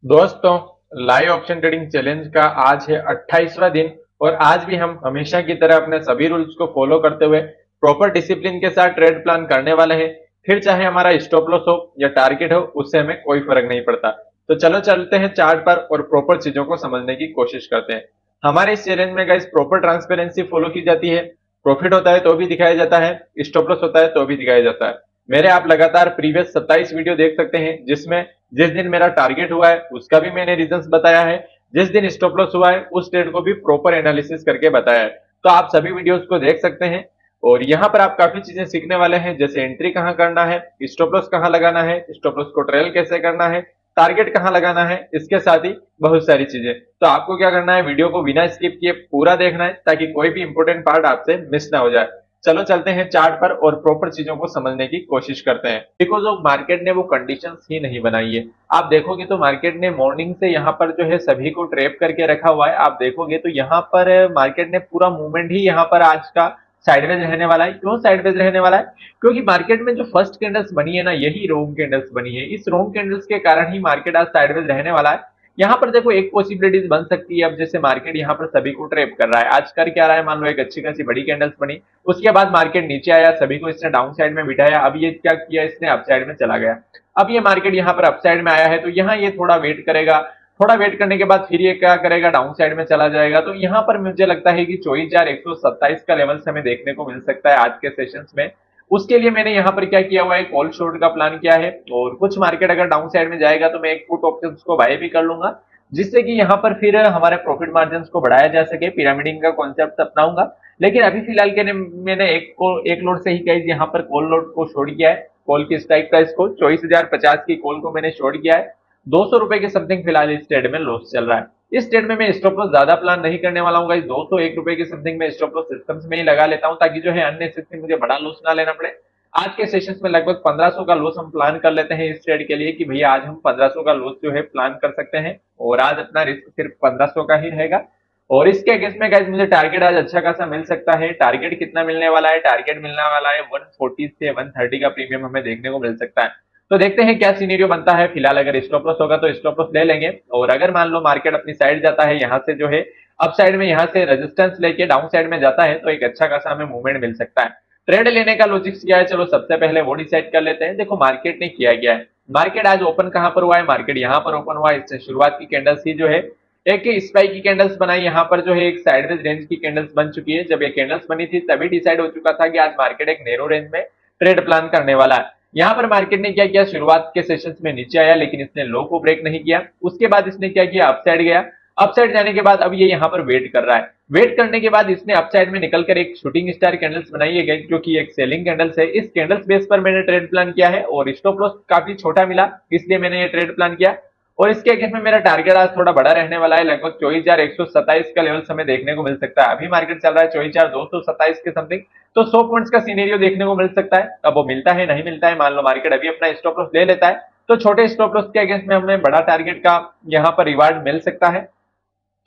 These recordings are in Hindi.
दोस्तों, लाइव ऑप्शन ट्रेडिंग चैलेंज का आज है 28वां दिन। और आज भी हम हमेशा की तरह अपने सभी रूल्स को फॉलो करते हुए प्रॉपर डिसिप्लिन के साथ ट्रेड प्लान करने वाले हैं। फिर चाहे हमारा स्टॉप लॉस हो या टारगेट हो, उससे हमें कोई फर्क नहीं पड़ता। तो चलो चलते हैं चार्ट पर और प्रॉपर चीजों को समझने की कोशिश करते हैं। हमारे इस चैलेंज में गाइस प्रॉपर ट्रांसपेरेंसी फॉलो की जाती है। प्रॉफिट होता है तो भी दिखाया जाता है, स्टॉप लॉस होता है तो भी दिखाया जाता है। मेरे आप लगातार प्रीवियस 27 वीडियो देख सकते हैं, जिसमें जिस दिन मेरा टारगेट हुआ है उसका भी मैंने रीजंस बताया है, जिस दिन स्टॉप लॉस हुआ है उस ट्रेड को भी प्रॉपर एनालिसिस करके बताया है। तो आप सभी वीडियोस को देख सकते हैं। और यहाँ पर आप काफी चीजें सीखने वाले हैं, जैसे एंट्री कहाँ करना है, स्टॉप लॉस कहाँ लगाना है, स्टॉप लॉस को ट्रेल कैसे करना है, टारगेट कहाँ लगाना है, इसके साथ ही बहुत सारी चीजें। तो आपको क्या करना है, वीडियो को बिना स्किप किए पूरा देखना है, ताकि कोई भी इंपॉर्टेंट पार्ट आपसे मिस ना हो जाए। चलो चलते हैं चार्ट पर और प्रॉपर चीजों को समझने की कोशिश करते हैं। बिकॉज ऑफ मार्केट ने वो कंडीशंस ही नहीं बनाई है। आप देखोगे तो मार्केट ने मॉर्निंग से यहाँ पर जो है सभी को ट्रैप करके रखा हुआ है। आप देखोगे तो यहाँ पर मार्केट ने पूरा मूवमेंट ही यहाँ पर आज का साइडवेज रहने वाला है। क्यों साइडवेज रहने वाला है? क्योंकि मार्केट में जो फर्स्ट कैंडल्स बनी है ना, यही रोंग कैंडल्स बनी है। इस रोंग कैंडल्स के कारण ही मार्केट आज साइडवेज रहने वाला है। यहाँ पर देखो, एक पॉसिबिलिटीज बन सकती है। अब जैसे मार्केट यहाँ पर सभी को ट्रैप कर रहा है, आज कर क्या रहा है, मान लो एक अच्छी खासी बड़ी कैंडल्स बनी, उसके बाद मार्केट नीचे आया, सभी को इसने डाउन साइड में बिठाया। अब ये क्या किया, इसने अप साइड में चला गया। अब ये मार्केट यहाँ पर अप साइड में आया है, तो यहाँ ये थोड़ा वेट करेगा। थोड़ा वेट करने के बाद फिर ये क्या करेगा, डाउन साइड में चला जाएगा। तो यहाँ पर मुझे लगता है कि 24,127 का लेवल हमें देखने को मिल सकता है आज के सेशंस में। उसके लिए मैंने यहाँ पर क्या किया हुआ है, कॉल शॉर्ट का प्लान किया है। और कुछ मार्केट अगर डाउन साइड में जाएगा तो मैं एक पुट ऑप्शन को बाय भी कर लूंगा, जिससे कि यहाँ पर फिर हमारे प्रॉफिट मार्जिन को बढ़ाया जा सके। पिरामिडिंग का कॉन्सेप्ट अपनाऊंगा। लेकिन अभी फिलहाल के लिए मैंने एक लोड से ही गाइस यहाँ पर कॉल लोड को छोड़ किया है। कॉल की स्ट्राइक प्राइस को 24,050 की कॉल को मैंने छोड़ किया है। 200 रुपए के समथिंग फिलहाल इस ट्रेड में लॉस चल रहा है। इस ट्रेड में मैं स्टॉप लॉस ज्यादा प्लान नहीं करने वाला हूँ गाइस। 201 रुपए के समथिंग में स्टॉप लॉस सिस्टम्स में ही लगा लेता हूँ, ताकि जो है अननेसेसरी मुझे बड़ा लॉस ना लेना पड़े। आज के सेशंस में लगभग 1500 का लॉस हम प्लान कर लेते हैं इस ट्रेड के लिए, कि भैया आज हम 1500 का लॉस जो है प्लान कर सकते हैं। और आज अपना रिस्क सिर्फ 1500 का ही रहेगा। और इसके अगेंस्ट में गाइस मुझे टारगेट आज अच्छा खासा मिल सकता है। टारगेट कितना मिलने वाला है? टारगेट मिलने वाला है 140 से 130 का प्रीमियम हमें देखने को मिल सकता है। तो देखते हैं क्या सीनेरियो बनता है। फिलहाल अगर स्टॉप लॉस होगा तो स्टॉप लॉस ले लेंगे। और अगर मान लो मार्केट अपनी साइड जाता है, यहाँ से जो है अप साइड में यहाँ से रेजिस्टेंस लेके डाउन साइड में जाता है, तो एक अच्छा खासा हमें मूवमेंट मिल सकता है। ट्रेड लेने का लॉजिक्स क्या है, चलो सबसे पहले वो डिसाइड कर लेते हैं। देखो मार्केट ने किया गया है। मार्केट आज ओपन कहां पर हुआ है? मार्केट यहाँ पर ओपन हुआ है। इससे शुरुआत की कैंडल्स ही जो है एक स्पाइक की कैंडल्स बनाई, यहाँ पर जो है एक साइडवेज रेंज की कैंडल्स बन चुकी है। जब ये कैंडल्स बनी थी तभी डिसाइड हो चुका था कि आज मार्केट एक नैरो रेंज में ट्रेड प्लान करने वाला है। यहाँ पर मार्केट ने क्या किया, शुरुआत के सेशंस में नीचे आया, लेकिन इसने लो को ब्रेक नहीं किया। उसके बाद इसने क्या किया, अपसाइड गया। अपसाइड जाने के बाद अब ये यहाँ पर वेट कर रहा है। वेट करने के बाद इसने अपसाइड में निकलकर एक शूटिंग स्टार कैंडल्स बनाई है, जो कि एक सेलिंग कैंडल्स है। इस कैंडल्स बेस पर मैंने ट्रेड प्लान किया है, और स्टॉप लॉस काफी छोटा मिला, इसलिए मैंने ये ट्रेड प्लान किया। और इसके अगेंस्ट में मेरा टारगेट आज थोड़ा बड़ा रहने वाला है। लगभग 24,127 का लेवल हमें देखने को मिल सकता है। अभी मार्केट चल रहा है 24,227 के समथिंग। तो 100 पॉइंट्स का सीनेरियो देखने को मिल सकता है। अब वो मिलता है नहीं मिलता है, मान लो मार्केट अभी अपना स्टॉप लॉस ले लेता है, तो छोटे स्टॉप लॉस के अगेंस्ट में हमें बड़ा टारगेट का यहाँ पर रिवार्ड मिल सकता है।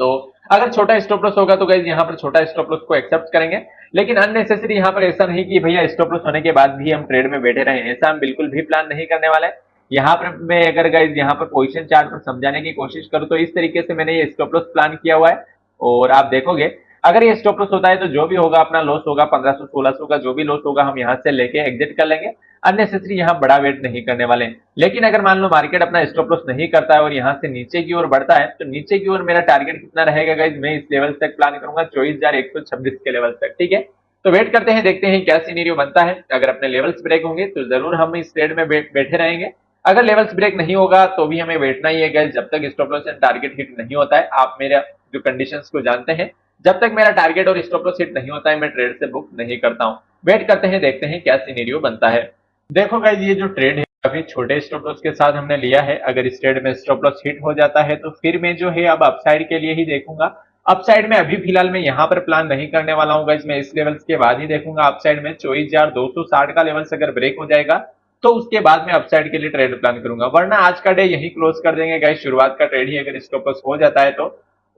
तो अगर छोटा स्टॉप लॉस होगा तो गाइज यहाँ पर छोटा स्टॉप लॉस को एक्सेप्ट करेंगे। लेकिन अननेसेसरी यहाँ पर ऐसा नहीं कि भैया स्टॉप लॉस होने के बाद भी हम ट्रेड में बैठे रहें, ऐसा हम बिल्कुल भी प्लान नहीं करने वाले। यहाँ पर मैं अगर गाइज यहाँ पर पोजीशन चार्ट पर समझाने की कोशिश करूँ तो इस तरीके से मैंने ये स्टॉप लॉस प्लान किया हुआ है। और आप देखोगे अगर ये स्टॉप लॉस होता है तो जो भी होगा अपना लॉस होगा 1500-1600 का, जो भी लॉस होगा हम यहाँ से लेके एग्जिट कर लेंगे। अननेसेसरी यहाँ बड़ा वेट नहीं करने वाले। लेकिन अगर मान लो मार्केट अपना स्टॉप लॉस नहीं करता है और यहाँ से नीचे की ओर बढ़ता है, तो नीचे की ओर मेरा टारगेट कितना रहेगा गाइज, मैं इस लेवल तक प्लान करूंगा 24,126 के लेवल तक। ठीक है, तो वेट करते हैं, देखते हैं क्या सीनेरियो बनता है। अगर अपने लेवल्स ब्रेक होंगे तो जरूर हम इस ट्रेड में बैठे रहेंगे। अगर लेवल्स ब्रेक नहीं होगा तो भी हमें बैठना ही है गाइज, जब तक stop loss and target hit नहीं होता है। आप मेरा जो कंडीशंस को जानते हैं, जब तक मेरा टारगेट और स्टॉप लॉस हिट नहीं होता है मैं ट्रेड से बुक नहीं करता हूं। वेट करते हैं, देखते हैं क्या सीनेरियो बनता है। देखो गाइज, ये जो ट्रेड है काफी छोटे स्टॉप लॉस के साथ हमने लिया है। अगर इस ट्रेड में स्टॉप लॉस हिट हो जाता है तो फिर मैं जो है अब अपसाइड के लिए ही देखूंगा। अपसाइड में अभी फिलहाल मैं यहाँ पर प्लान नहीं करने वाला हूँ गाइज, मैं इस लेवल्स के बाद ही देखूंगा। अपसाइड में 24,260 का लेवल्स अगर ब्रेक हो जाएगा तो उसके बाद मैं अपसाइड के लिए ट्रेड प्लान करूंगा, वरना आज का डे यही क्लोज कर देंगे गाइज। शुरुआत का ट्रेड ही अगर स्टॉप लॉस हो जाता है तो।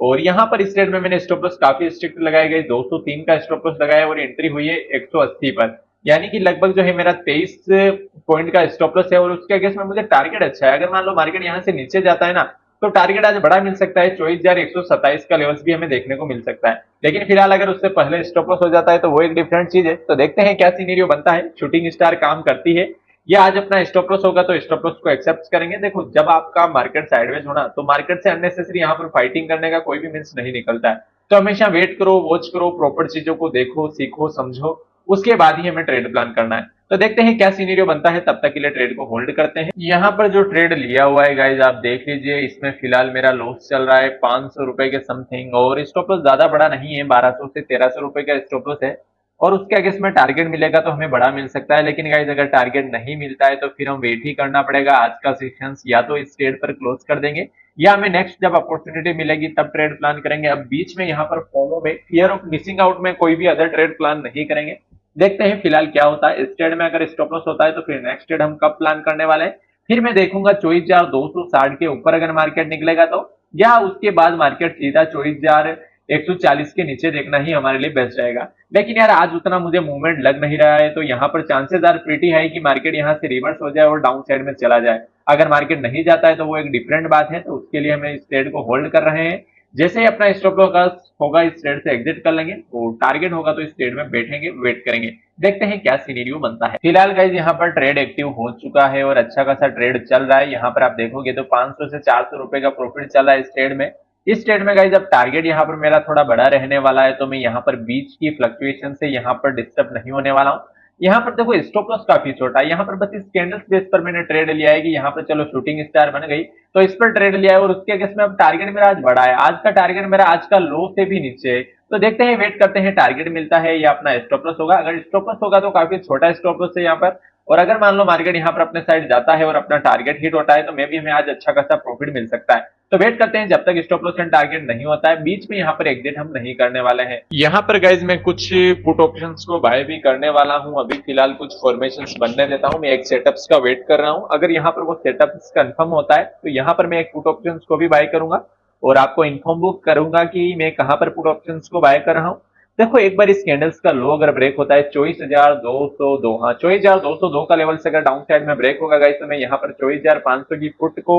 और यहाँ पर इस ट्रेड में मैंने स्टॉप लॉस काफी स्ट्रिक्ट लगाए गए, 203 का स्टॉप लॉस लगाया और एंट्री हुई है 180 पर। यानी कि लगभग जो है मेरा 23 पॉइंट का स्टॉप लॉस है। और उसके अगेंस्ट में मुझे टारगेट अच्छा है। अगर मान लो मार्केट यहाँ से नीचे जाता है ना, तो टारगेट आज बड़ा मिल सकता है, 24,127 का लेवल्स भी हमें देखने को मिल सकता है। लेकिन फिलहाल अगर उससे पहले स्टॉप लॉस हो जाता है तो वो एक डिफरेंट चीज है। तो देखते हैं क्या सिनेरियो बनता है, शूटिंग स्टार काम करती है या आज अपना स्टॉप लॉस होगा तो स्टॉप लॉस को एक्सेप्ट करेंगे। देखो, जब आपका मार्केट साइडवेज होना तो मार्केट से अननेसेसरी यहाँ पर फाइटिंग करने का कोई भी मीन्स नहीं निकलता है। तो हमेशा वेट करो, वॉच करो, प्रॉपर चीजों को देखो, सीखो, समझो, उसके बाद ही हमें ट्रेड प्लान करना है। तो देखते हैं क्या सीनेरियो बनता है, तब तक के लिए ट्रेड को होल्ड करते हैं। यहाँ पर जो ट्रेड लिया हुआ है गाइज आप देख लीजिए, इसमें फिलहाल मेरा लॉस चल रहा है 500 रुपए के समथिंग, और स्टॉप लॉस ज्यादा बड़ा नहीं है, 1200 से 1300 रुपए का स्टॉप लॉस है। और उसके अगेंस्ट में टारगेट मिलेगा तो हमें बड़ा मिल सकता है, लेकिन गाइज अगर टारगेट नहीं मिलता है तो फिर हम वेट ही करना पड़ेगा। आज का सेशन या तो इस ट्रेड पर क्लोज कर देंगे या हमें नेक्स्ट जब अपॉर्चुनिटी मिलेगी तब ट्रेड प्लान करेंगे। अब बीच में यहाँ पर फॉलो में फियर ऑफ मिसिंग आउट में कोई भी अदर ट्रेड प्लान नहीं करेंगे। देखते हैं फिलहाल क्या होता है। इस ट्रेड में अगर स्टॉप लॉस होता है तो फिर नेक्स्ट ट्रेड हम कब प्लान करने वाले हैं, फिर मैं देखूंगा 24,260 के ऊपर अगर मार्केट निकलेगा तो, या उसके बाद मार्केट सीधा 24,140 के नीचे देखना ही हमारे लिए बेस्ट रहेगा। लेकिन यार आज उतना मुझे मूवमेंट लग नहीं रहा है, तो यहाँ पर चांसेस आर प्रीटी है कि मार्केट यहाँ से रिवर्स हो जाए और डाउन साइड में चला जाए। अगर मार्केट नहीं जाता है तो वो एक डिफरेंट बात है, तो उसके लिए हमें इस ट्रेड को होल्ड कर रहे हैं। जैसे ही अपना स्टॉप लॉस होगा इस ट्रेड से एग्जिट कर लेंगे, और टारगेट होगा तो इस ट्रेड में बैठेंगे, वेट करेंगे, देखते हैं क्या सिनेरियो बनता है। फिलहाल गाइज यहाँ पर ट्रेड एक्टिव हो चुका है और अच्छा खासा ट्रेड चल रहा है। यहाँ पर आप देखोगे तो 500 से 400 रुपए का प्रॉफिट चल रहा है इस ट्रेड में। इस ट्रेड में गाइज अब टारगेट यहाँ पर मेरा थोड़ा बड़ा रहने वाला है, तो मैं यहाँ पर बीच की फ्लक्चुएशन से यहाँ पर डिस्टर्ब नहीं होने वाला हूँ। यहाँ पर देखो स्टॉप लॉस काफी छोटा है, यहाँ पर बस इस कैंडल्स बेस पर मैंने ट्रेड लिया है कि यहाँ पर चलो शूटिंग स्टार बन गई तो इस पर ट्रेड लिया है, और उसके अगेंस्ट में अब टारगेट मेरा आज बड़ा है। आज का टारगेट मेरा आज का लो से भी नीचे है। तो देखते हैं, वेट करते हैं टारगेट मिलता है या अपना स्टॉप लॉस होगा। अगर स्टॉप लॉस होगा तो काफी छोटा स्टॉप लॉस है यहाँ पर, और अगर मान लो मार्केट यहाँ पर अपने साइड जाता है और अपना टारगेट हिट होता है तो मे भी हमें आज अच्छा खासा प्रॉफिट मिल सकता है। तो वेट करते हैं, जब तक स्टॉप लॉस एंड टारगेट नहीं होता है बीच में यहाँ पर एग्जिट हम नहीं करने वाले हैं। यहाँ पर गाइज मैं कुछ पुट ऑप्शंस को बाय भी करने वाला हूँ। अभी फिलहाल कुछ फॉर्मेशंस बनने देता हूँ, मैं एक सेटअप्स का वेट कर रहा हूँ। अगर यहाँ पर वो सेटअप्स कंफर्म होता है तो यहाँ पर मैं एक पुट ऑप्शंस को भी बाय करूंगा और आपको इन्फॉर्म बुक करूंगा कि मैं कहां पर पुट ऑप्शंस को बाय कर रहा हूं। देखो, एक बार इस कैंडल्स का लो अगर ब्रेक होता है 24,202, हाँ 24,202 का लेवल से अगर डाउन साइड में ब्रेक होगा गाइस, तो मैं यहाँ पर 24,500 की पुट को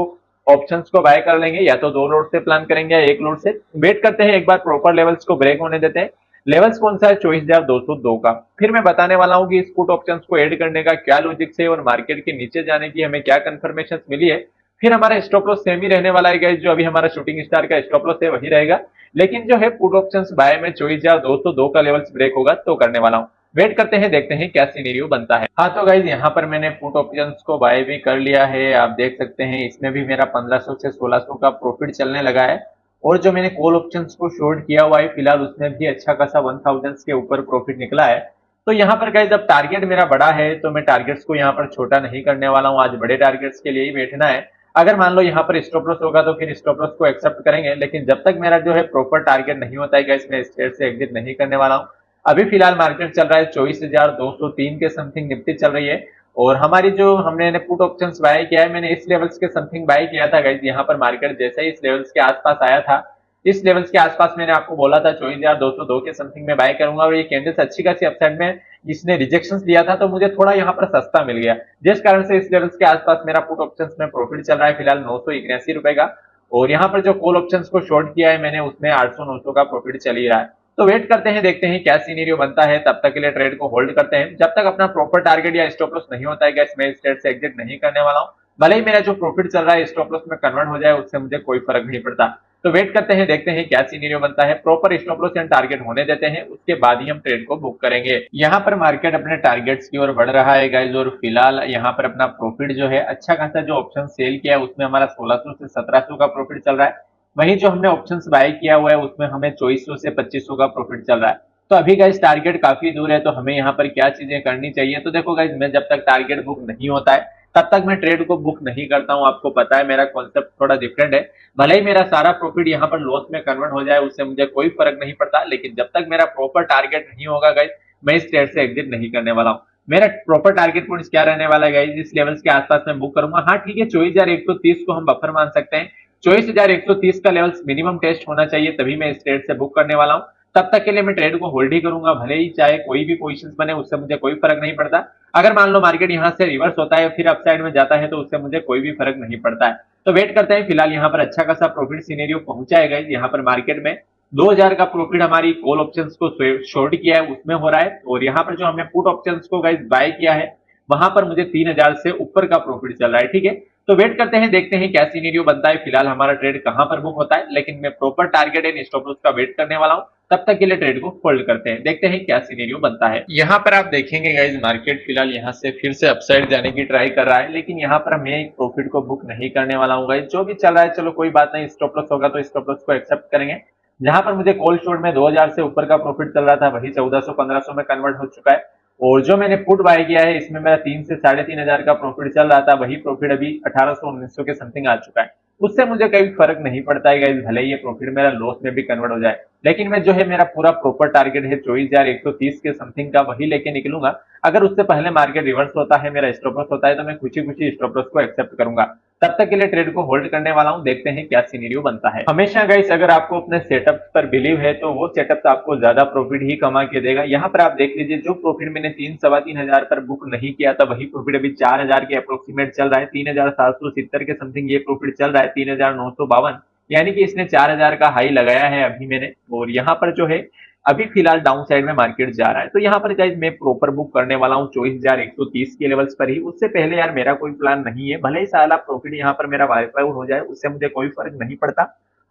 ऑप्शंस को बाय कर लेंगे, या तो दो लोड से प्लान करेंगे या एक लोड से। वेट करते हैं, एक बार प्रॉपर लेवल्स को ब्रेक होने देते हैं। लेवल्स कौन सा है? 24,202 का। फिर मैं बताने वाला हूं कि इस पुट ऑप्शंस को ऐड करने का क्या लॉजिक है और मार्केट के नीचे जाने की हमें क्या कंफर्मेशन मिली है। फिर हमारा स्टॉप लॉस सेम ही रहने वाला है गाइस, जो अभी हमारा शूटिंग स्टार का स्टॉप लॉस है वही रहेगा। लेकिन जो है पुट ऑप्शंस बाय में 24,202 का लेवल्स ब्रेक होगा तो करने वाला हूं। वेट करते हैं, देखते हैं क्या सिनेरियो बनता है। हाँ तो गाइज यहाँ पर मैंने पुट ऑप्शंस को बाय भी कर लिया है। आप देख सकते हैं इसमें भी मेरा 1500 से 1600 का प्रॉफिट चलने लगा है, और जो मैंने कॉल ऑप्शंस को शॉर्ट किया हुआ है फिलहाल उसमें भी अच्छा खासा 1000 के ऊपर प्रॉफिट निकला है। तो यहाँ पर गाइज अब टारगेट मेरा बड़ा है तो मैं टारगेट्स को यहाँ पर छोटा नहीं करने वाला हूँ, आज बड़े टारगेट्स के लिए ही बैठना है। अगर मान लो यहाँ पर स्टॉप लॉस होगा तो फिर स्टॉप लॉस को एक्सेप्ट करेंगे, लेकिन जब तक मेरा जो है प्रॉपर टारगेट नहीं होता है गाइस, मैं इस ट्रेड से एग्जिट नहीं करने वाला हूँ। अभी फिलहाल मार्केट चल रहा है 24,203 के समथिंग निफ्टी चल रही है, और हमारी जो हमने पुट ऑप्शंस बाय किया है मैंने इस लेवल्स के समथिंग बाय किया था गाइस। यहाँ पर मार्केट जैसे ही इस लेवल्स के आसपास आया था, इस लेवल्स के आसपास मैंने आपको बोला था 24,202 के समथिंग में बाय करूंगा, और ये कैंडल्स अच्छी खासी अपसाइड में इसने रिजेक्शंस दिया था तो मुझे थोड़ा यहाँ पर सस्ता मिल गया, जिस कारण से इस लेवल्स के आसपास मेरा पुट ऑप्शंस में प्रॉफिट चल रहा है फिलहाल 981 रुपए का। और यहाँ पर जो कॉल ऑप्शंस को शॉर्ट किया है मैंने उसमें 800-900 का प्रॉफिट चल ही रहा है। तो वेट करते हैं, देखते हैं क्या सीनेरियो बनता है। तब तक के लिए ट्रेड को होल्ड करते हैं, जब तक अपना प्रॉपर टारगेट या स्टॉप लॉस नहीं होता है गैस, मैं इस ट्रेड से एग्जिट नहीं करने वाला हूँ। भले ही मेरा जो प्रॉफिट चल रहा है स्टॉप लॉस में कन्वर्ट हो जाए, उससे मुझे कोई फर्क नहीं पड़ता। तो वेट करते हैं, देखते हैं क्या सीनेरियो बनता है। Proper stop loss and target होने देते हैं, उसके बाद ही हम ट्रेड को बुक करेंगे। यहाँ पर मार्केट अपने टारगेट्स की ओर बढ़ रहा है गाइस, और फिलहाल यहाँ पर अपना प्रॉफिट जो है अच्छा खासा जो ऑप्शन सेल किया है उसमें हमारा 1600 से 1700 का प्रॉफिट चल रहा है। वहीं जो हमने ऑप्शंस बाय किया हुआ है उसमें हमें 2400 से 2500 का प्रॉफिट चल रहा है। तो अभी गाइस टारगेट काफी दूर है, तो हमें यहाँ पर क्या चीजें करनी चाहिए। तो देखो गाइस, मैं जब तक टारगेट बुक नहीं होता है तब तक मैं ट्रेड को बुक नहीं करता हूँ। आपको पता है मेरा कॉन्सेप्ट थोड़ा डिफरेंट है। भले ही मेरा सारा प्रॉफिट यहाँ पर लॉस में कन्वर्ट हो जाए उससे मुझे कोई फर्क नहीं पड़ता, लेकिन जब तक मेरा प्रॉपर टारगेट नहीं होगा गाइस, मैं इस ट्रेड से एग्जिट नहीं करने वाला हूँ। मेरा प्रॉपर टारगेट पॉइंट क्या रहने वाला है गाइस, इस लेवल्स के आसपास मैं बुक करूंगा। हाँ ठीक है, 24,130 को हम बफर मान सकते हैं। 24,130 का लेवल्स मिनिमम टेस्ट होना चाहिए, तभी मैं इस ट्रेड से बुक करने वाला हूँ। तब तक के लिए मैं ट्रेड को होल्ड ही करूंगा, भले ही चाहे कोई भी पोजीशंस बने उससे मुझे कोई फर्क नहीं पड़ता। अगर मान लो मार्केट यहाँ से रिवर्स होता है फिर अपसाइड में जाता है तो उससे मुझे कोई भी फर्क नहीं पड़ता है। तो वेट करते हैं। फिलहाल यहाँ पर अच्छा खासा प्रॉफिट सिनेरियो पहुंचा है गाइस। यहाँ पर मार्केट में 2000 का प्रॉफिट हमारी कॉल ऑप्शंस को शॉर्ट किया है उसमें हो रहा है, और यहाँ पर जो हमने पुट ऑप्शंस को गाइस बाय किया है वहां पर मुझे 3000 से ऊपर का प्रॉफिट चल रहा है। ठीक है, तो वेट करते हैं, देखते हैं क्या सीनेरियो बनता है। फिलहाल हमारा ट्रेड कहां पर बुक होता है, लेकिन मैं proper target and stop loss का वेट करने वाला हूं। तब तक के लिए ट्रेड को होल्ड करते हैं, देखते हैं क्या सीनेरियो बनता है। यहाँ पर आप देखेंगे गाइज मार्केट फिलहाल यहाँ से फिर से अपसाइड जाने की ट्राई कर रहा है, लेकिन यहाँ पर मैं एक प्रॉफिट को बुक नहीं करने वाला हूँ गाइज। जो भी चल रहा है चलो कोई बात नहीं, स्टॉप लॉस होगा तो स्टॉप लॉस को एक्सेप्ट करेंगे। जहां पर मुझे कॉल शॉर्ट में 2000 से ऊपर का प्रॉफिट चल रहा था वही 1400-1500 में कन्वर्ट हो चुका है, और जो मैंने पुट बाय किया है इसमें मेरा 3 से 3500 का प्रॉफिट चल रहा था, वही प्रॉफिट अभी 1800-1900 के समथिंग आ चुका है। उससे मुझे कोई फर्क नहीं पड़ता है गाइस, भले ही ये प्रॉफिट मेरा लॉस में भी कन्वर्ट हो जाए, लेकिन मैं जो है मेरा पूरा प्रॉपर टारगेट है 24,130 के समथिंग का, वही लेके निकलूंगा। अगर उससे पहले मार्केट रिवर्स होता है, मेरा स्टॉप लॉस होता है, तो मैं खुशी खुशी स्टॉप लॉस को एक्सेप्ट करूंगा। तब तक के लिए ट्रेड को होल्ड करने वाला हूं, देखते हैं क्या सीनेरियो बनता है। हमेशा गाइस अगर आपको अपने सेटअप पर बिलीव है तो वो सेटअप आपको ज्यादा प्रॉफिट ही कमा के देगा। यहाँ पर आप देख लीजिए, जो प्रॉफिट मैंने 3-3.25 हजार पर बुक नहीं किया था वही प्रॉफिट अभी 4000 के अप्रोक्सीमेट चल रहा है। 3770 के समथिंग ये प्रॉफिट चल रहा है, 3952, यानी कि इसने 4000 का हाई लगाया है अभी मैंने, और यहाँ पर जो है अभी फिलहाल डाउन साइड में मार्केट जा रहा है। तो यहाँ पर गाइज मैं प्रॉपर बुक करने वाला हूँ 24,130 के लेवल्स पर ही। उससे पहले यार मेरा कोई प्लान नहीं है, भले ही साला प्रॉफिट यहाँ पर मेरा वाईफाई हो जाए, उससे मुझे कोई फर्क नहीं पड़ता।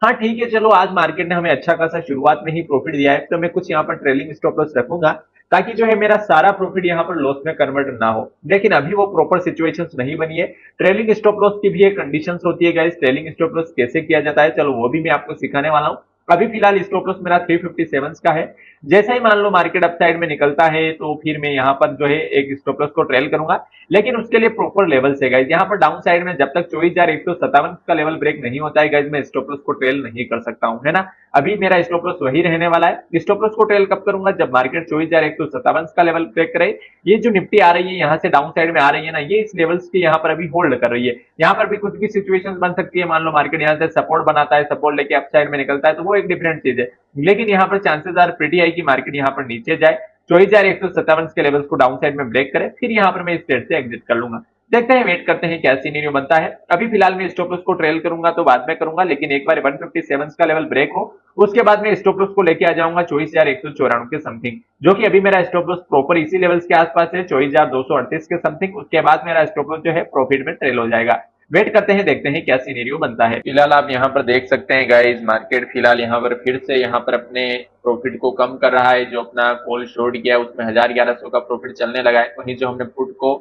हाँ ठीक है, चलो आज मार्केट ने हमें अच्छा खासा शुरुआत में ही प्रॉफिट दिया है, तो मैं कुछ यहाँ पर ट्रेलिंग स्टॉप लॉस रखूंगा, ताकि जो है मेरा सारा प्रॉफिट यहाँ पर लॉस में कन्वर्ट ना हो। लेकिन अभी वो प्रॉपर सिचुएशन नहीं बनी है। ट्रेलिंग स्टॉप लॉस की भी एक कंडीशन होती है गाइस, ट्रेलिंग स्टॉप लॉस कैसे किया जाता है चलो वो भी मैं आपको सिखाने वाला हूँ। अभी फिलहाल स्टॉप लॉस मेरा 357 का है। जैसा ही मान लो मार्केट अपसाइड में निकलता है तो फिर मैं यहाँ पर जो है एक स्टॉप लॉस को ट्रेल करूंगा, लेकिन उसके लिए प्रॉपर लेवल से गाइज। यहाँ पर डाउन साइड में जब तक 24,157 का लेवल ब्रेक नहीं होता है गाइज, मैं स्टॉप लॉस को ट्रेल नहीं कर सकता हूँ, है ना। अभी मेरा स्टॉप लॉस वही रहने वाला है। स्टॉप लॉस को ट्रेल कब करूंगा, जब मार्केट 24,157 का लेवल ब्रेक करे। ये जो निफ्टी आ रही है यहाँ से डाउन साइड में आ रही है ना, ये इस लेवल्स के यहाँ पर अभी होल्ड कर रही है। यहाँ पर भी कुछ भी सिचुएशन बन सकती है, मान लो मार्केट यहाँ से सपोर्ट बनाता है, सपोर्ट लेके अपसाइड में निकलता है, तो वो एक डिफरेंट चीज है। लेकिन यहाँ पर चांसेस आर प्रीटी हाई कि मार्केट यहाँ पर नीचे जाए, 24,157 के लेवल्स को डाउन साइड में ब्रेक करे, फिर यहाँ पर मैं इस ट्रेड से एग्जिट कर लूंगा। देखते हैं, वेट करते हैं क्या सीनेरियो बनता है। अभी फिलहाल मैं स्टॉप लॉस को ट्रेल करूंगा तो बाद में करूंगा, लेकिन एक बार 157 का लेवल ब्रेक हो उसके बाद मैं स्टॉप लॉस को लेके आ जाऊंगा 24,194 के समथिंग, जो कि अभी मेरा स्टॉप लॉस प्रॉपर इसी लेवल्स के आसपास है, 24,238 के समथिंग। उसके बाद मेरा स्टॉप लॉस जो है प्रॉफिट में ट्रेल हो जाएगा। वेट करते हैं, देखते हैं क्या सीनेरियो बनता है। फिलहाल आप यहाँ पर देख सकते हैं गाइस, मार्केट फिलहाल यहाँ पर फिर से यहाँ पर अपने प्रॉफिट को कम कर रहा है। जो अपना कॉल शॉर्ट किया है उसमें 1100 का प्रॉफिट चलने लगा है, वहीं जो हमने पुट को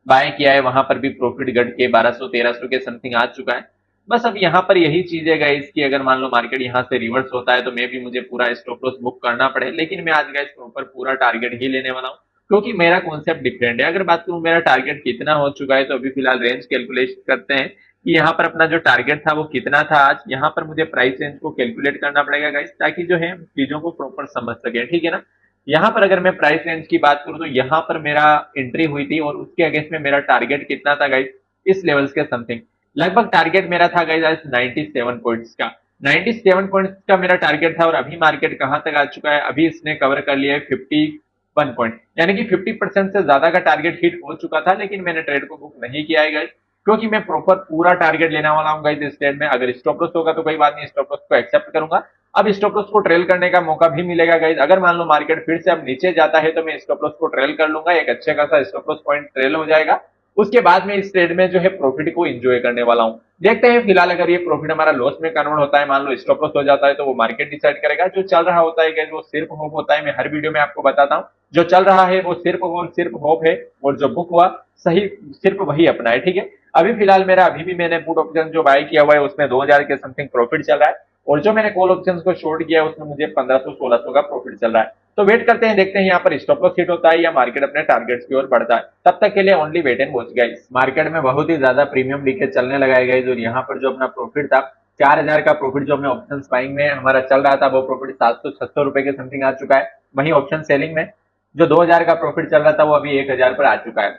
बाय किया है वहां पर भी प्रॉफिट घट के 1200-1300 के समथिंग आ चुका है। बस अब यहाँ पर यही चीज है गाइस कि अगर मान लो मार्केट यहाँ से रिवर्स होता है तो मे भी मुझे पूरा स्टॉप लॉस बुक करना पड़े, लेकिन मैं आज गाइस प्रॉपर पूरा टारगेट ही लेने वाला हूँ, क्योंकि मेरा कॉन्सेप्ट डिफरेंट है। अगर बात करूं मेरा टारगेट कितना हो चुका है, तो अभी फिलहाल रेंज कैलकुलेट करते हैं कि यहाँ पर अपना जो टारगेट था वो कितना था। आज यहाँ पर मुझे प्राइस रेंज को कैलकुलेट करना पड़ेगा गाइस, ताकि जो है चीजों को प्रॉपर समझ सके, ठीक है ना। यहाँ पर अगर मैं प्राइस रेंज की बात करूं तो यहाँ पर मेरा एंट्री हुई थी और उसके अगेंस्ट में मेरा टारगेट कितना था गाइस, इस लेवल्स के समथिंग। लगभग टारगेट मेरा था गाइस आज 97 पॉइंट्स का। 97 पॉइंट्स का मेरा टारगेट था, और अभी मार्केट कहां तक आ चुका है, अभी इसने कवर कर लिया है 51 पॉइंट, यानी कि 50% से ज्यादा का टारगेट हिट हो चुका था। लेकिन मैंने ट्रेड को बुक नहीं किया है गाइस, क्योंकि मैं प्रॉपर पूरा टारगेट लेने वाला हूँ गाइस इस ट्रेड में। अगर स्टॉप लॉस होगा तो कोई बात नहीं, स्टॉप लॉस को एक्सेप्ट करूंगा। अब स्टॉप लॉस को ट्रेल करने का मौका भी मिलेगा गाइस। अगर मान लो मार्केट फिर से अब नीचे जाता है तो मैं स्टॉप लॉस को ट्रेल कर लूंगा, एक अच्छे खासा स्टॉप लॉस पॉइंट ट्रेल हो जाएगा। उसके बाद में इस ट्रेड में जो है प्रॉफिट को एंजॉय करने वाला हूं। देखते हैं फिलहाल अगर ये प्रॉफिट हमारा लॉस में कन्वर्ट होता है, मान लो स्टॉप लॉस हो जाता है, तो वो मार्केट डिसाइड करेगा। जो चल रहा होता है वो सिर्फ होप होता है, मैं हर वीडियो में आपको बताता हूँ। जो चल रहा है वो सिर्फ और सिर्फ होप है, और जो बुक हुआ सही सिर्फ वही अपना है, ठीक है। अभी फिलहाल मेरा अभी भी मैंने पुट ऑप्शन जो बाय किया हुआ है उसमें 2000 के समथिंग प्रॉफिट चल रहा है, और जो मैंने कॉल ऑप्शन को शॉर्ट किया है उसमें मुझे 1500-1600 का प्रॉफिट चल रहा है। तो वेट करते हैं, देखते हैं यहाँ पर स्टॉप लॉस हिट होता है या मार्केट अपने टारगेट्स की ओर बढ़ता है। तब तक के लिए only wait and watch guys. Market में बहुत ही ज्यादा प्रीमियम डीके चलने लगाए गाइस, और यहाँ पर जो अपना प्रॉफिट था 4000 का प्रॉफिट जो हमने ऑप्शन बाइंग में हमारा चल रहा था, वो प्रॉफिट 700-600 रुपए के समथिंग आ चुका है। वहीं ऑप्शन सेलिंग में जो 2000 का प्रॉफिट चल रहा था वो अभी 1000 पर आ चुका है।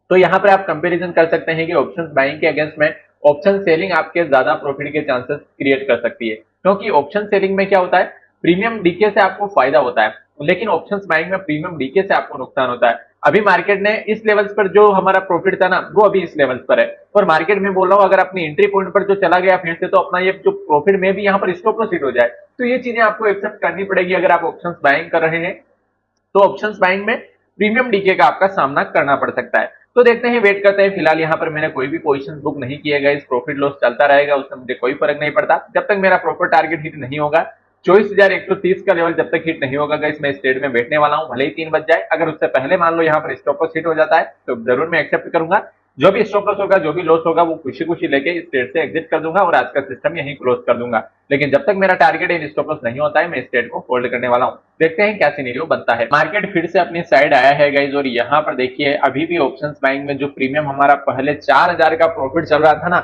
तो यहाँ पर आप कंपैरिजन कर सकते हैं कि ऑप्शंस बाइंग के अगेंस्ट में ऑप्शन सेलिंग आपके ज्यादा प्रॉफिट के चांसेस क्रिएट कर सकती है, क्योंकि ऑप्शन सेलिंग में क्या होता है, प्रीमियम डीके से आपको फायदा होता है, लेकिन ऑप्शंस बाइंग में प्रीमियम डीके से आपको नुकसान होता है। अभी मार्केट ने इस लेवल्स पर जो हमारा प्रॉफिट था ना वो अभी इस लेवल्स पर है, और मार्केट में बोल रहा हूँ अगर अपनी एंट्री पॉइंट पर जो चला गया फिर से तो अपना ये जो प्रॉफिट में भी यहाँ पर स्टॉप लॉस हिट हो जाए, तो ये चीजें आपको एक्सेप्ट करनी पड़ेगी अगर आप ऑप्शंस बाइंग कर रहे हैं। तो ऑप्शंस बाइंग में प्रीमियम डीके का आपका सामना करना पड़ सकता है। तो देखते हैं, वेट करते हैं। फिलहाल यहाँ पर मैंने कोई भी पोजीशन बुक नहीं किए गए, प्रॉफिट लॉस चलता रहेगा, उससे मुझे कोई फर्क नहीं पड़ता जब तक मेरा प्रॉपर टारगेट हिट नहीं होगा। 24,130 का लेवल जब तक हिट नहीं होगा गाइस, मैं इस ट्रेड में बैठने वाला हूं, भले ही 3 बज जाए। अगर उससे पहले मान लो यहाँ पर स्टॉप लॉस हिट हो जाता है तो जरूर मैं एक्सेप्ट करूंगा। जो भी स्टॉप लॉस होगा, जो भी लॉस होगा, वो खुशी खुशी लेके इस ट्रेड से एग्जिट कर दूंगा और आज का सिस्टम यहीं क्लोज कर दूंगा। लेकिन जब तक मेरा टारगेट इन स्टॉप लॉस नहीं होता है, मैं इस ट्रेड को होल्ड करने वाला हूँ। देखते हैं क्या सिनेरियो बनता है। मार्केट फिर से अपनी साइड आया है गाइस, और यहाँ पर देखिए अभी भी ऑप्शंस बाइंग में जो प्रीमियम हमारा पहले 4,000 का प्रॉफिट चल रहा था ना,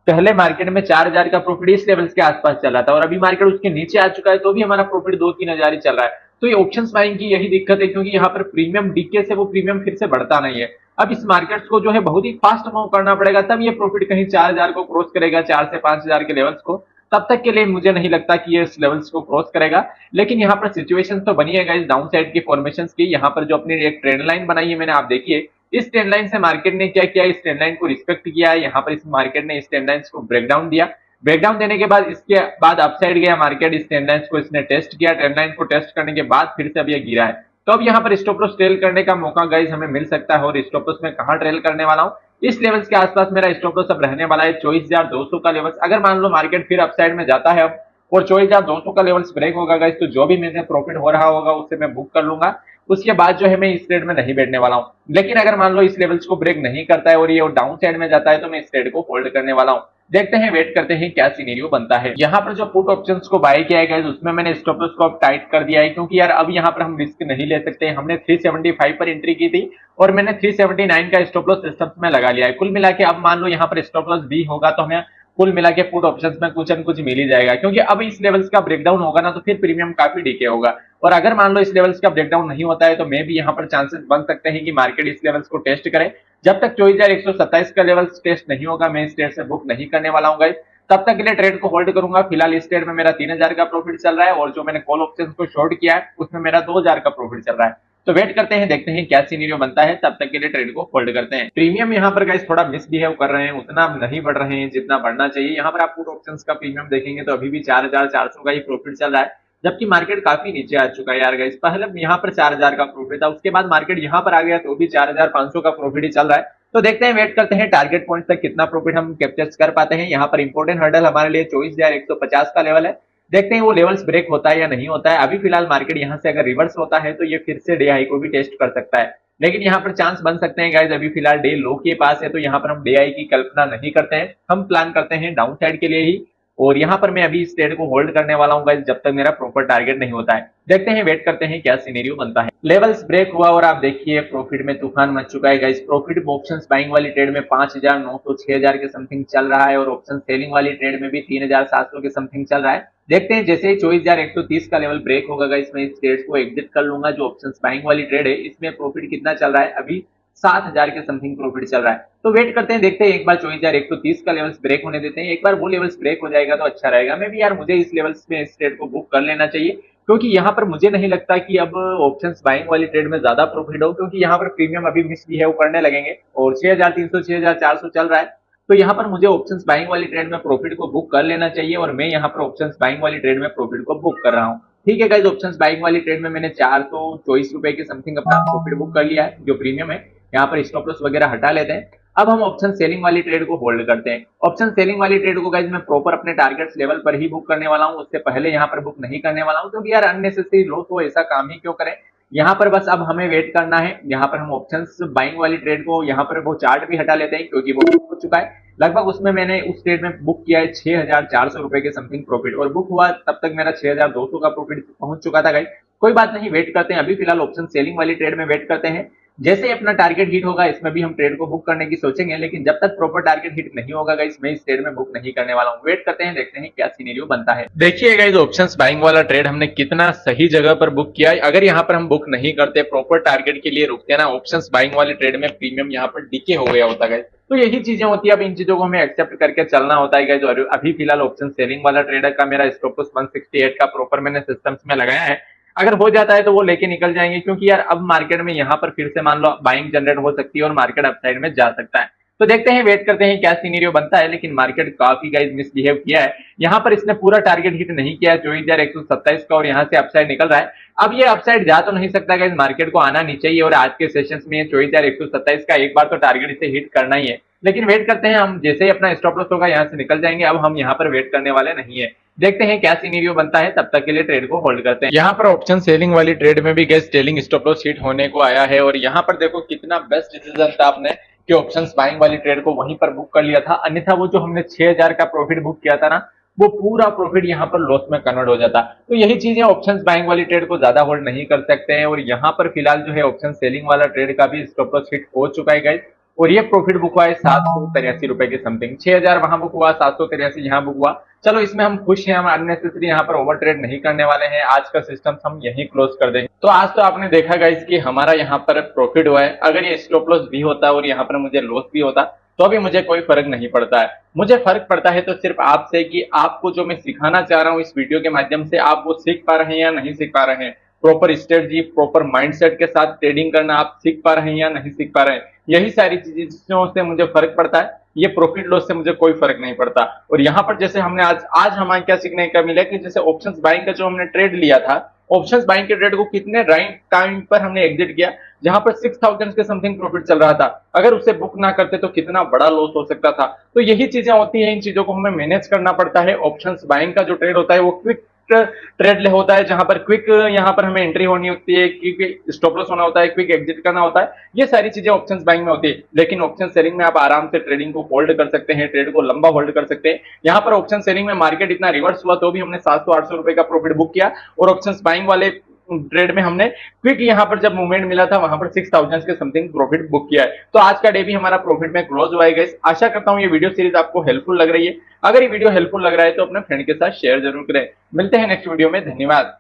पहले मार्केट में 4,000 का प्रॉफिट इस लेवल्स के आसपास चल रहा था, और अभी मार्केट उसके नीचे आ चुका है तो भी हमारा प्रॉफिट 2-3 हजार ही चल रहा है। तो ये ऑप्शंस बाइंग की यही दिक्कत है, क्योंकि यहाँ पर प्रीमियम डीके से वो प्रीमियम फिर से बढ़ता नहीं है। अब इस मार्केट को जो है बहुत ही फास्ट मूव करना पड़ेगा, तब ये प्रॉफिट कहीं 4,000 को क्रॉस करेगा, 4 से 5 हजार के लेवल्स को। तब तक के लिए मुझे नहीं लगता कि ये इस लेवल्स को क्रॉस करेगा। लेकिन यहाँ पर सिचुएशन तो बनी है गाइस डाउन साइड की फॉर्मेशन की। यहाँ पर जो अपनी एक ट्रेंड लाइन बनाई है मैंने, आप देखिए इस ट्रेंड लाइन से मार्केट ने क्या किया, इस ट्रेंड लाइन को रिस्पेक्ट किया है। यहाँ पर इस मार्केट ने इस ट्रेंड लाइन को ब्रेकडाउन दिया। ब्रेकडाउन देने के बाद इसके बाद अपसाइड गया मार्केट, इस ट्रेंड लाइन को इसने टेस्ट किया। ट्रेंड लाइन को टेस्ट करने के बाद फिर से अब ये गिरा है। तो अब यहाँ पर स्टॉप लॉस ट्रेल करने का मौका गाइस हमें मिल सकता है, और स्टॉप लॉस में कहाँ ट्रेल करने वाला हूँ, इस लेवल्स के आसपास मेरा स्टॉप लॉस अब रहने वाला है 24,200 का लेवल्स। अगर मान लो मार्केट फिर अपसाइड में जाता है अब और 24,200 का लेवल्स ब्रेक होगा गाइस, तो जो भी मेरे प्रॉफिट हो रहा होगा उससे मैं बुक कर लूंगा। उसके बाद जो है मैं इस ट्रेड में नहीं बैठने वाला हूँ। लेकिन अगर मान लो इस लेवल्स को ब्रेक नहीं करता है और ये डाउन साइड में जाता है तो मैं इस ट्रेड को होल्ड करने वाला हूँ। देखते हैं, वेट करते हैं क्या सिनेरियो बनता है। यहाँ पर जो पुट ऑप्शंस को बाय किया है उसमें मैंने स्टॉप लॉस को अब टाइट कर दिया है, क्योंकि यार अब यहाँ पर हम रिस्क नहीं ले सकते। हमने 375 पर एंट्री की थी और मैंने 379 का स्टॉप लॉस सिस्टम में लगा लिया है। कुल मिला के अब मान लो यहाँ पर स्टॉप लॉस भी होगा तो हमें कुल मिला के पुट ऑप्शंस में कुछ न कुछ मिल ही जाएगा, क्योंकि अब इस लेवल्स का ब्रेकडाउन होगा ना तो फिर प्रीमियम काफी डीके होगा। और अगर मान लो इस लेवल्स का ब्रेकडाउन नहीं होता है तो मे भी यहाँ पर चांसेस बन सकते हैं कि मार्केट इस लेवल्स को टेस्ट करे। जब तक 24,127 का लेवल्स टेस्ट नहीं होगा मैं इस ट्रेड से बुक नहीं करने वाला हूँ गाइस। तब तक के लिए ट्रेड को होल्ड करूंगा। फिलहाल इस ट्रेड में मेरा 3,000 का प्रॉफिट चल रहा है, और जो मैंने कॉल ऑप्शन को शॉर्ट किया है उसमें मेरा 2,000 का प्रॉफिट चल रहा है। तो वेट करते हैं, देखते हैं क्या सीनीरियो बनता है। तब तक के लिए ट्रेड को होल्ड करते हैं। प्रीमियम यहाँ पर गाइस थोड़ा मिसबिहेव कर रहे हैं, उतना नहीं बढ़ रहे हैं जितना बढ़ना चाहिए। यहाँ पर आप पुट ऑप्शंस का प्रीमियम देखेंगे तो अभी भी 4,400 का ही प्रॉफिट चल रहा है, जबकि मार्केट काफी नीचे आ चुका है यार गाइस। पहले यहाँ पर 4,000 का प्रॉफिट था, उसके बाद मार्केट यहाँ पर आ गया तो भी 4,500 का प्रॉफिट ही चल रहा है। तो देखते हैं, वेट करते हैं टारगेट पॉइंट तक कितना प्रॉफिट हम कैप्चर कर पाते हैं। यहाँ पर इंपॉर्टेंट हर्डल हमारे लिए 24,150 का लेवल है। देखते हैं वो लेवल्स ब्रेक होता है या नहीं होता है। अभी फिलहाल मार्केट यहाँ से अगर रिवर्स होता है तो ये फिर से डे हाई को भी टेस्ट कर सकता है, लेकिन यहाँ पर चांस बन सकते हैं गाइस। अभी फिलहाल डे लो के पास है तो यहाँ पर हम डे हाई की कल्पना नहीं करते हैं, हम प्लान करते हैं डाउन साइड के लिए ही। और यहाँ पर मैं अभी इस ट्रेड को होल्ड करने वाला हूँ गाइस, जब तक मेरा प्रॉपर टारगेट नहीं होता है। देखते हैं, वेट करते हैं क्या सिनेरियो बनता है। लेवल्स ब्रेक हुआ और आप देखिए प्रॉफिट में तूफान मच चुका है गाइस। प्रॉफिट ऑप्शंस बाइंग वाली ट्रेड में 5,900 6,000 के समथिंग चल रहा है, और ऑप्शन सेलिंग वाली ट्रेड में भी 3,700 के समथिंग चल रहा है। देखते हैं, जैसे ही 24,130 का लेवल ब्रेक होगा गाइस, मैं इस ट्रेड को एग्जिट कर लूंगा। जो ऑप्शंस बाइंग वाली ट्रेड है इसमें प्रॉफिट कितना चल रहा है, अभी 7,000 के समथिंग प्रॉफिट चल रहा है। तो वेट करते हैं, देखते हैं, एक बार 24,130 का लेवल्स ब्रेक होने देते हैं। एक बार वो लेवल्स ब्रेक हो जाएगा तो अच्छा रहेगा। मैं भी यार मुझे इस लेवल्स में इस ट्रेड को बुक कर लेना चाहिए, क्योंकि यहाँ पर मुझे नहीं लगता कि अब ऑप्शंस बाइंग वाली ट्रेड में ज्यादा प्रॉफिट हो, क्योंकि यहाँ पर प्रीमियम अभी मिसबिहेव करने लगेंगे और 6,300 6,400 चल रहा है। तो यहाँ पर मुझे ऑप्शंस बाइंग वाली ट्रेड में प्रॉफिट को बुक कर लेना चाहिए, और मैं यहाँ पर ऑप्शंस बाइंग वाली ट्रेड में प्रॉफिट को बुक कर रहा हूँ। ठीक है गाइस, ऑप्शंस बाइंग वाली ट्रेड में मैंने 424 रुपए के समथिंग अपना प्रॉफिट बुक कर लिया है, जो प्रीमियम है। यहाँ पर स्टॉप लॉस वगैरह हटा लेते हैं। अब हम ऑप्शन सेलिंग वाली ट्रेड को होल्ड करते हैं। ऑप्शन सेलिंग वाली ट्रेड को गाइस मैं प्रॉपर अपने टारगेट्स लेवल पर ही बुक करने वाला हूँ, उससे पहले यहाँ पर बुक नहीं करने वाला हूँ, क्योंकि यार अननेसेसरी लॉस हो ऐसा काम ही क्यों करें। यहाँ पर बस अब हमें वेट करना है। यहाँ पर हम ऑप्शंस बाइंग वाली ट्रेड को यहाँ पर वो चार्ट भी हटा लेते हैं, क्योंकि वो हो चुका है लगभग। उसमें मैंने उस ट्रेड में बुक किया है 6,400 रुपए के समथिंग प्रॉफिट, और बुक हुआ तब तक मेरा 6,200 का प्रॉफिट पहुंच चुका था गाइस। कोई बात नहीं, वेट करते हैं। अभी फिलहाल ऑप्शन सेलिंग वाली ट्रेड में वेट करते हैं। जैसे ही अपना टारगेट हिट होगा इसमें भी हम ट्रेड को बुक करने की सोचेंगे, लेकिन जब तक प्रॉपर टारगेट हिट नहीं होगा गाइस, मैं इस ट्रेड में बुक नहीं करने वाला हूँ। वेट करते हैं, देखते हैं क्या सिनेरियो बनता है। देखिए गाइस, ऑप्शंस बाइंग वाला ट्रेड हमने कितना सही जगह पर बुक किया है। अगर यहाँ पर हम बुक नहीं करते, प्रॉपर टारगेट के लिए रुकते ना, ऑप्शंस बाइंग वाले ट्रेड में प्रीमियम यहाँ पर डीके हो गया होता गाइस। तो यही चीजें होती है। अब इन चीजों को हमें एक्सेप्ट करके चलना होता है गाइस। अभी फिलहाल ऑप्शन सेलिंग वाला ट्रेडर का मेरा स्टॉप लॉस 168 का प्रॉपर मैंने सिस्टम्स में लगाया है। अगर हो जाता है तो वो लेके निकल जाएंगे, क्योंकि यार अब मार्केट में यहाँ पर फिर से मान लो बाइंग जनरेट हो सकती है और मार्केट अपसाइड में जा सकता है। तो देखते हैं, वेट करते हैं क्या सीनेरियो बनता है। लेकिन मार्केट काफी गाइस मिसबिहेव किया है, यहाँ पर इसने पूरा टारगेट हिट नहीं किया है 24,127 का, और यहाँ से अपसाइड निकल रहा है। अब ये अपसाइड जा तो नहीं सकता गाइस, मार्केट को आना नहीं चाहिए, और आज के सेशंस में 24,127 का एक बार तो टारगेट इसे हिट करना ही है। लेकिन वेट करते हैं, हम जैसे ही अपना स्टॉप लॉस होगा यहाँ से निकल जाएंगे। अब हम यहाँ पर वेट करने वाले नहीं है, देखते हैं क्या सीनेरियो बनता है, तब तक के लिए ट्रेड को होल्ड करते हैं। यहाँ पर ऑप्शन सेलिंग वाली ट्रेड में भी gas telling stop loss hit होने को आया है, और यहाँ पर देखो कितना बेस्ट डिसीजन था आपने कि ऑप्शंस बाइंग वाली ट्रेड को वहीं पर बुक कर लिया था। अन्यथा वो जो हमने 6,000 का प्रॉफिट बुक किया था ना, वो पूरा प्रॉफिट यहाँ पर लॉस में कन्वर्ट हो जाता। तो यही चीजें ऑप्शंस बाइंग वाली ट्रेड को ज्यादा होल्ड नहीं कर सकते हैं, और यहाँ पर फिलहाल जो है ऑप्शन सेलिंग वाला ट्रेड का भी स्टॉप लॉस हिट हो चुका है गाइस, और ये प्रॉफिट बुक हुआ है 783 रुपए के समथिंग। 6,000 वहां बुक हुआ, 783 यहाँ बुक हुआ। चलो इसमें हम खुश हैं, हम अननेसेसरी यहाँ पर ओवर ट्रेड नहीं करने वाले हैं। आज का सिस्टम हम यहीं क्लोज कर देंगे। तो आज तो आपने देखा गाइस कि हमारा यहाँ पर प्रॉफिट हुआ है। अगर ये स्टॉप लॉस भी होता और यहाँ पर मुझे लॉस भी होता तो भी मुझे कोई फर्क नहीं पड़ता है। मुझे फर्क पड़ता है तो सिर्फ आपसे कि आपको जो मैं सिखाना चाह रहा हूँ इस वीडियो के माध्यम से, आप वो सीख पा रहे हैं या नहीं सीख पा रहे हैं। प्रॉपर स्ट्रेटजी, प्रॉपर माइंडसेट के साथ ट्रेडिंग करना आप सीख पा रहे हैं या नहीं सीख पा रहे हैं। यही सारी चीजों से मुझे फर्क पड़ता है, ये प्रॉफिट लॉस से मुझे कोई फर्क नहीं पड़ता। और यहाँ पर जैसे हमने आज हमें क्या सीखने का मिला कि जैसे ऑप्शंस बाइंग का जो हमने ट्रेड लिया था, ऑप्शंस बाइंग के ट्रेड को कितने राइट टाइम पर हमने एग्जिट किया, जहां पर 6,000 के समथिंग प्रॉफिट चल रहा था। अगर उसे बुक ना करते तो कितना बड़ा लॉस हो सकता था। तो यही चीजें होती है, इन चीजों को हमें मैनेज करना पड़ता है। ऑप्शंस बाइंग का जो ट्रेड होता है वो क्विक ट्रेड होता है, जहां पर क्विक यहाँ पर हमें एंट्री होनी होती है, क्विक स्टॉप लॉस होना होता है, क्विक एग्जिट करना होता है। ये सारी चीजें ऑप्शंस बाइंग में होती है। लेकिन ऑप्शन सेलिंग में आप आराम से ट्रेडिंग को होल्ड कर सकते हैं, ट्रेड को लंबा होल्ड कर सकते हैं। यहाँ पर ऑप्शन सेलिंग में मार्केट इतना रिवर्स हुआ तो भी हमने 700-800 रुपए का प्रॉफिट बुक किया, और ऑप्शंस बाइंग वाले ट्रेड में हमने क्विक यहाँ पर जब मूवमेंट मिला था वहां पर 6,000 के समथिंग प्रॉफिट बुक किया है। तो आज का डे भी हमारा प्रॉफिट में क्लोज हुआ है गाइस। आशा करता हूँ ये वीडियो सीरीज आपको हेल्पफुल लग रही है। अगर ये वीडियो हेल्पफुल लग रहा है तो अपने फ्रेंड के साथ शेयर जरूर करें। मिलते हैं नेक्स्ट वीडियो में, धन्यवाद।